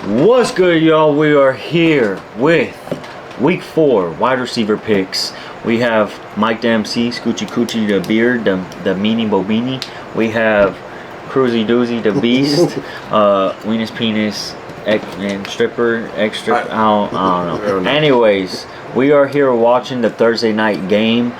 What's good, y'all? We are here with week 4 wide receiver picks. We have Mike Dempsey, Scoochie Coochie the Beard, the Meanie Bobini. We have Cruzy Doozy the Beast, Weenus Penis, and Stripper, X Stripper. I don't know. Anyways, we are here watching the Thursday night game.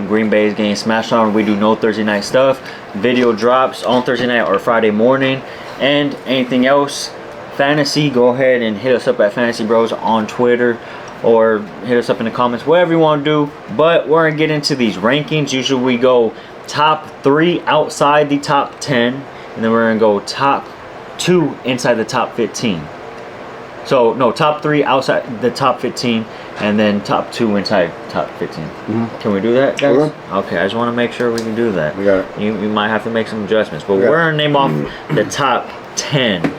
Green Bay's getting smashed on. We do no Thursday night stuff. Video drops on Thursday night or Friday morning. And anything else, fantasy, go ahead and hit us up at Fantasy Bros on Twitter or hit us up in the comments, whatever you want to do. But we're going to get into these rankings. Usually we go top 3 outside the top 10, and then we're going to go top 2 inside the top 15. So, no, top 3 outside the top 15, and then top 2 inside top 15. Mm-hmm. Can we do that, guys? Okay, I just want to make sure we can do that. We got it. You might have to make some adjustments, but we're going to name off the top 10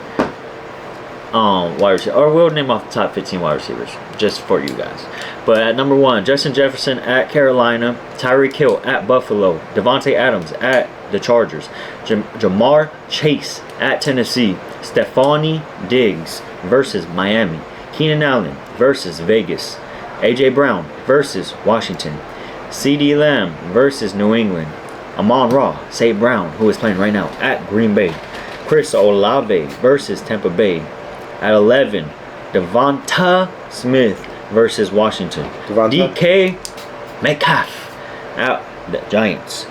wide receivers, or we'll name off the top 15 wide receivers just for you guys. But at number 1, Justin Jefferson at Carolina, Tyreek Hill at Buffalo, Devontae Adams at the Chargers, Jamar Chase at Tennessee, Stephon Diggs versus Miami, Keenan Allen versus Vegas, AJ Brown versus Washington, CeeDee Lamb versus New England, Amon-Ra St. Brown, who is playing right now, at Green Bay, Chris Olave versus Tampa Bay. At 11, Devonta Smith versus Washington. DK Metcalf at the Giants.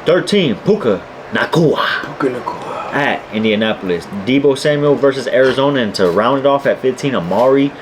13, Puka Nacua at Indianapolis. Deebo Samuel versus Arizona. And to round it off at 15, Amari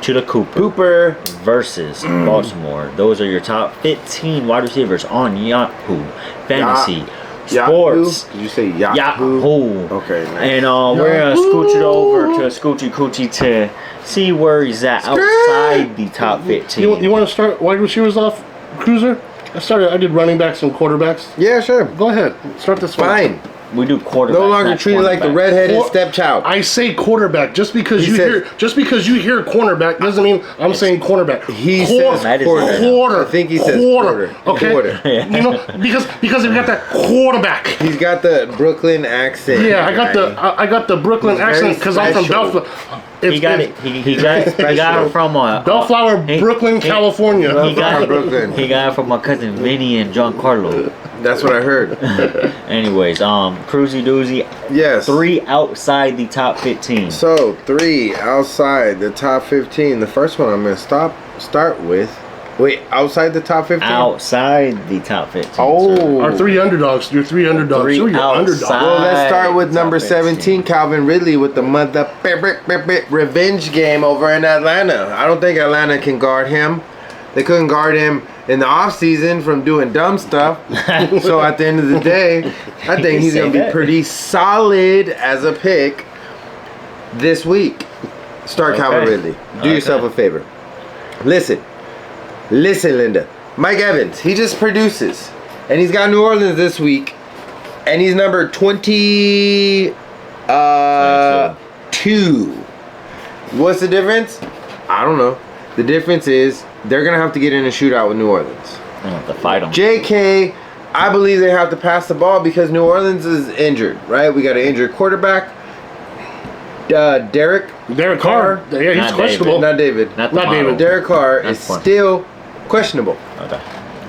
Cooper versus Baltimore. Those are your top 15 wide receivers on Yahoo Fantasy Sports. Did you say Yahoo? Okay, nice. And we're gonna scooch it over to Scoochie Coochie to see where he's at outside the top 15. You want to start wide receivers off, Cruiser? I did running backs and quarterbacks. Yeah, sure. Go ahead. Start this one. Fine. We do quarterback. No longer treated like the redheaded stepchild. I say quarterback just because you hear cornerback doesn't mean I'm saying cornerback. He says quarter. I think he says quarter. Okay. Quarter. You know, because we got that quarterback. He's got the Brooklyn accent. Yeah, I got the Brooklyn accent because I'm from Bellflower. He got it from Bellflower, Brooklyn, California. He got it from my cousin Vinny and Giancarlo. That's what I heard. Anyways, Cruzy Doozy. Yes. 3 outside the top 15. So 3 outside the top 15. The first one I'm gonna start with. Wait, outside the top 15? Outside the top 15. Oh. Our 3 underdogs. Your 3 underdogs. 3 Who are your underdogs? Well, let's start with number 17, Calvin Ridley, with the mother revenge game over in Atlanta. I don't think Atlanta can guard him. They couldn't guard him in the offseason from doing dumb stuff. So at the end of the day, I think he's going to be pretty solid as a pick this week. Start Calvin Ridley. Do yourself a favor. Listen, Linda. Mike Evans, he just produces. And he's got New Orleans this week. And he's number 22. What's the difference? I don't know. The difference is they're going to have to get in a shootout with New Orleans. They have to fight them. JK, I believe they have to pass the ball because New Orleans is injured, right? We got an injured quarterback. Derek Carr. Yeah, he's questionable. Not David. Not David. Derek Carr is still questionable. Okay.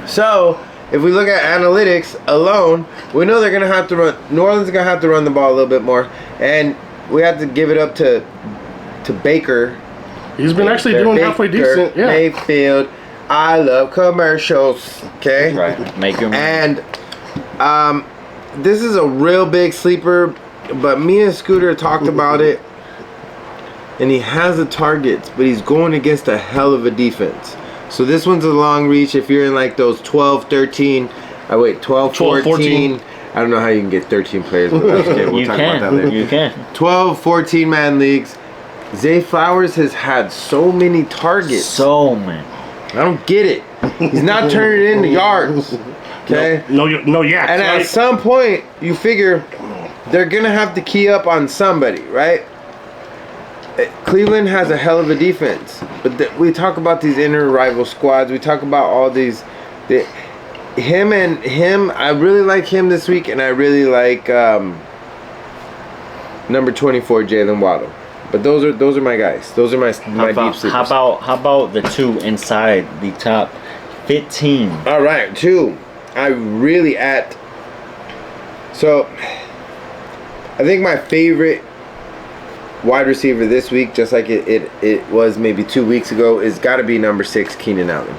So, if we look at analytics alone, we know they're going to have to run. New Orleans is going to have to run the ball a little bit more. And we have to give it up to Baker. He's been actually doing halfway decent. Yeah. Mayfield. I love commercials. Okay? Right. Make your money. And this is a real big sleeper, but me and Scooter talked about it. And he has the targets, but he's going against a hell of a defense. So this one's a long reach if you're in like those 12, 14. I don't know how you can get 13 players, but that's okay. We'll talk about that later. You can. 12, 14 man leagues. Zay Flowers has had so many targets. So many. I don't get it. He's not turning it into yards. Okay? No yaks. And at some point, you figure they're going to have to key up on somebody, right? Cleveland has a hell of a defense. But we talk about these inner rival squads. We talk about all these. Him, I really like him this week, and I really like number 24, Jalen Waddle. But those are my guys. Those are my deep sleepers. How about the two inside the top 15? All right, two. So, I think my favorite wide receiver this week, just like it was maybe 2 weeks ago, is got to be number 6, Keenan Allen.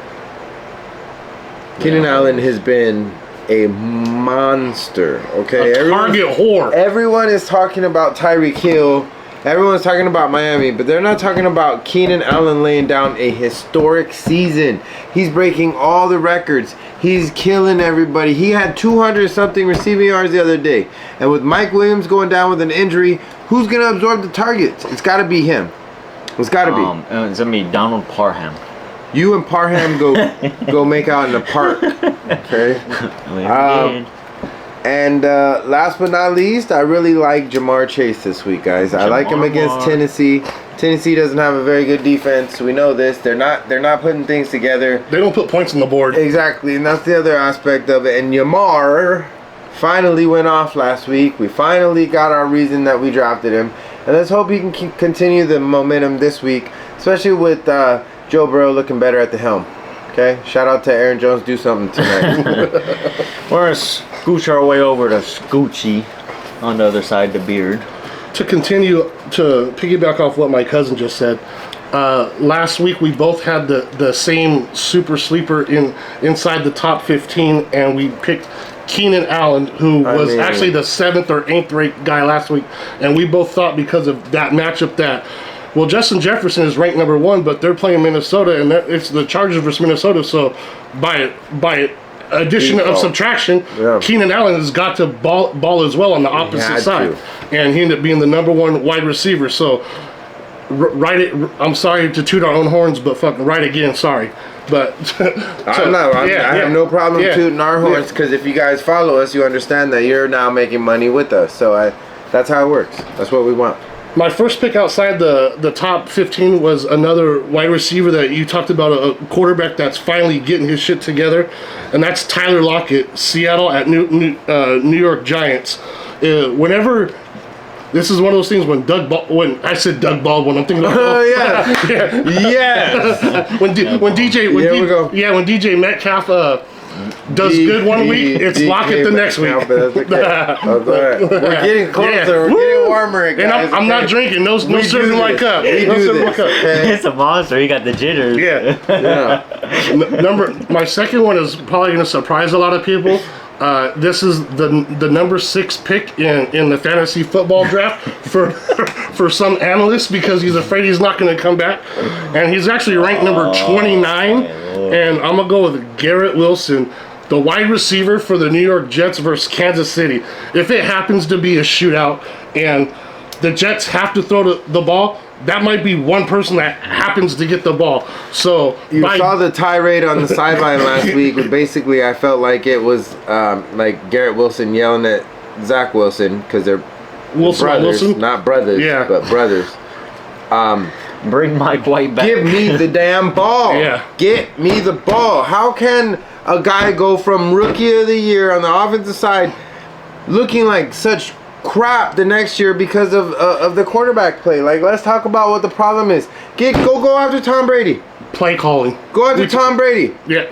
Keenan Allen has been a monster. Okay, target whore. Everyone is talking about Tyreek Hill. Everyone's talking about Miami, but they're not talking about Keenan Allen laying down a historic season. He's breaking all the records. He's killing everybody. He had 200-something receiving yards the other day. And with Mike Williams going down with an injury, who's going to absorb the targets? It's got to be him. It's got to be. It's going to be Donald Parham. You and Parham go make out in the park. Okay? And last but not least, I really like Jamar Chase this week, guys. I like him against Tennessee. Tennessee doesn't have a very good defense. We know this. They're not putting things together. They don't put points on the board. Exactly, and that's the other aspect of it. And Jamar finally went off last week. We finally got our reason that we drafted him. And let's hope he can continue the momentum this week, especially with Joe Burrow looking better at the helm. Okay, shout out to Aaron Jones. Do something tonight. We're going to scooch our way over to Scoochie on the other side of the beard. To continue to piggyback off what my cousin just said, last week we both had the same super sleeper inside the top 15, and we picked Keenan Allen, who was actually the 7th or 8th ranked guy last week, and we both thought because of that matchup that, well, Justin Jefferson is ranked number 1, but they're playing Minnesota, and it's the Chargers versus Minnesota. So by addition of subtraction, Keenan Allen has got to ball as well on the opposite side, and he ended up being the number 1 wide receiver. So I'm sorry to toot our own horns, but fucking right again. Sorry. But I have no problem tooting our horns, because if you guys follow us, you understand that you're now making money with us. So that's how it works. That's what we want. My first pick outside the top 15 was another wide receiver that you talked about, a quarterback that's finally getting his shit together, and that's Tyler Lockett, Seattle at New York Giants. Whenever this is one of those things when when I said Doug Baldwin, I'm thinking of when DJ Metcalf does good one week, it's Lockett the next week. We're getting closer. We're getting warmer, guys. And I'm not drinking. No serving my cup. It's a monster. He got the jitters. My second one is probably going to surprise a lot of people. This is the number 6 pick in the fantasy football draft for some analysts, because he's afraid he's not going to come back, and he's actually ranked number 29. And I'm gonna go with Garrett Wilson, the wide receiver for the New York Jets versus Kansas City. If it happens to be a shootout and the Jets have to throw the ball, that might be one person that happens to get the ball. So you saw the tirade on the sideline last week. Basically, I felt like it was like Garrett Wilson yelling at Zach Wilson, because they're brothers, not brothers, but brothers. Bring Mike White back. Give me the damn ball. Get me the ball. How can a guy go from rookie of the year on the offensive side looking like such crap the next year because of the quarterback play? Like, let's talk about what the problem is. Go after Tom Brady. Play calling. Go after Tom Brady. Yeah,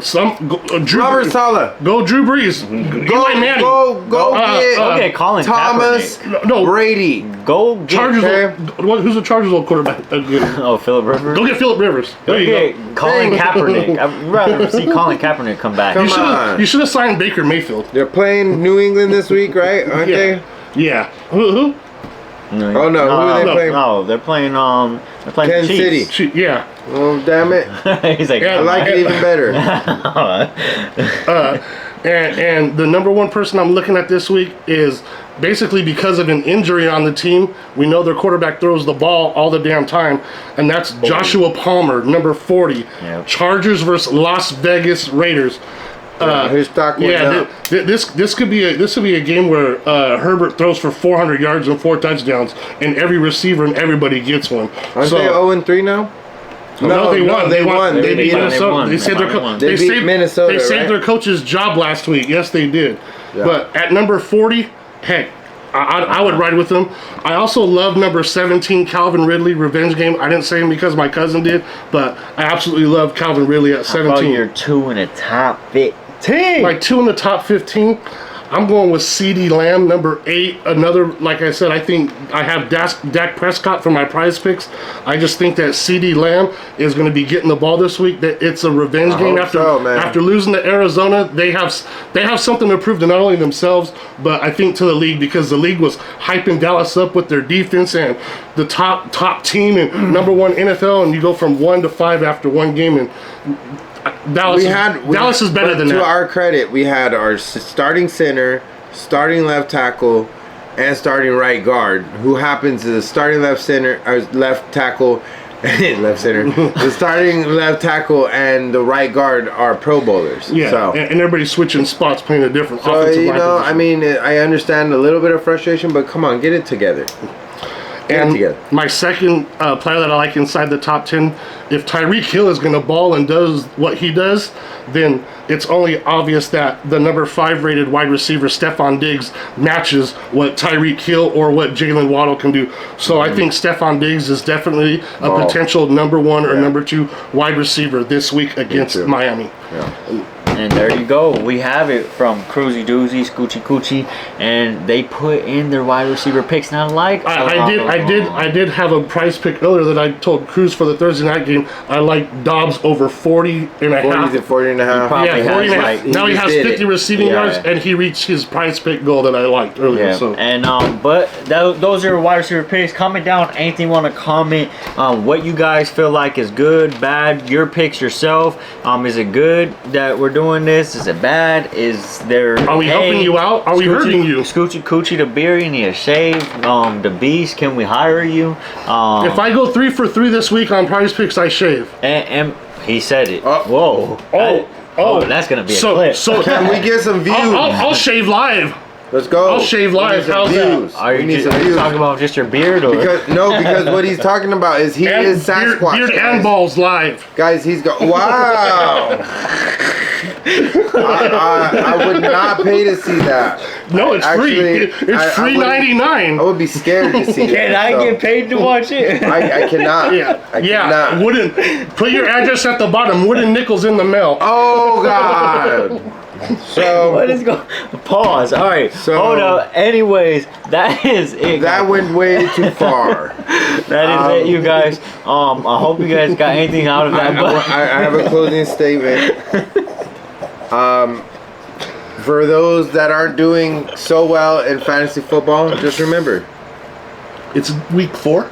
Robert Saleh. Go Drew Brees. Go get Colin Thomas Brady. Go get Chargers. Who's the Chargers' old quarterback? Phillip Rivers. Go get Phillip Rivers. Go get Colin Kaepernick. I'd rather see Colin Kaepernick come back. You should have signed Baker Mayfield. They're playing New England this week, right? Aren't they? Yeah. Who? No. Who are they playing? No, they're playing Kansas Chiefs. City. Yeah. Oh, damn it. He's like, I like it even better. And the number 1 person I'm looking at this week is basically because of an injury on the team. We know their quarterback throws the ball all the damn time, and that's Joshua Palmer, number 40. Yep. Chargers versus Las Vegas Raiders. His stock went up. This could be a game where Herbert throws for 400 yards and 4 touchdowns, and every receiver and everybody gets one. Aren't they 0-3 now? No, they won. They won. They beat Minnesota. They saved Minnesota. They saved their coach's job last week. Yes, they did. Yeah. But at number 40, heck, I would ride with him. I also love number 17, Calvin Ridley, Revenge Game. I didn't say him because my cousin did, but I absolutely love Calvin Ridley at 17. Oh, you're 2 in the top 15. Like 2 in the top 15. I'm going with CeeDee Lamb, number 8. Another, like I said, I think I have Dak Prescott for my prize picks. I just think that CeeDee Lamb is going to be getting the ball this week. That it's a revenge game after losing to Arizona. They have something to prove to not only themselves, but I think to the league, because the league was hyping Dallas up with their defense and the top team and number 1 NFL, and you go from 1 to 5 after one game, and Dallas is better than that. To our credit, we had our starting center, starting left tackle, and starting right guard, who happens to the starting left center, or left tackle, left center. The starting left tackle and the right guard are Pro Bowlers. Yeah, so. and everybody's switching spots, playing a different offensive line position. I mean, I understand a little bit of frustration, but come on, get it together. And my second player that I like inside the top 10, if Tyreek Hill is going to ball and does what he does, then it's only obvious that the number 5 rated wide receiver, Stephon Diggs, matches what Tyreek Hill or what Jalen Waddle can do. So I think Stephon Diggs is definitely a potential number 1 or number 2 wide receiver this week against Miami. Yeah. And there you go. We have it from Cruzy Doozy, Scoochie Coochie, and they put in their wide receiver picks. And I did have a prize pick earlier that I told Cruz for the Thursday night game. I like Dobbs over 40 and a half. 40 and a half. Yeah, 40 and a half. Now he has 50 receiving yards, and he reached his prize pick goal that I liked earlier. Yeah. So. And but those are wide receiver picks. Comment down anything you want to comment. What you guys feel like is good, bad. Your picks yourself. Is it good that we're doing this? Is it bad? Is there? Are we helping you out? Are we hurting you? Scoochie Coochie the beer, you need a shave. The Beast, can we hire you? If I go 3 for 3 this week on prize picks, I shave. And he said it. Whoa. That's gonna be a clip. So can we get some views? I'll shave live. Let's go. I'll shave live. How's that? Are you talking about just your beard, or? Because what he's talking about is he is Sasquatch. Beard and balls live. Guys, he's wow. I would not pay to see that. No, it's free. It's $3.99. I would be scared to see Can that. I get paid to watch it? I cannot. I cannot. Wooden. Put your address at the bottom. Wooden nickels in the mail. Oh God. So what is going? Pause. All right. So hold up. Anyways, that is it. That went way too far. That is it, you guys. I hope you guys got anything out of that. I have a closing statement. For those that aren't doing so well in fantasy football, just remember, it's week 4.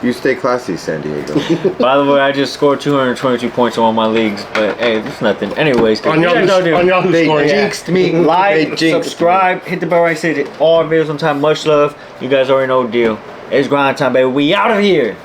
you stay classy, San Diego. By the way, I just scored 222 points in one of my leagues, but hey, there's nothing. Anyways, on Yahoo They scoring. jinxed me. Like, subscribe, hit the bell right, say all our videos on time. Much love. You guys already know the deal. It's grind time, baby. We out of here.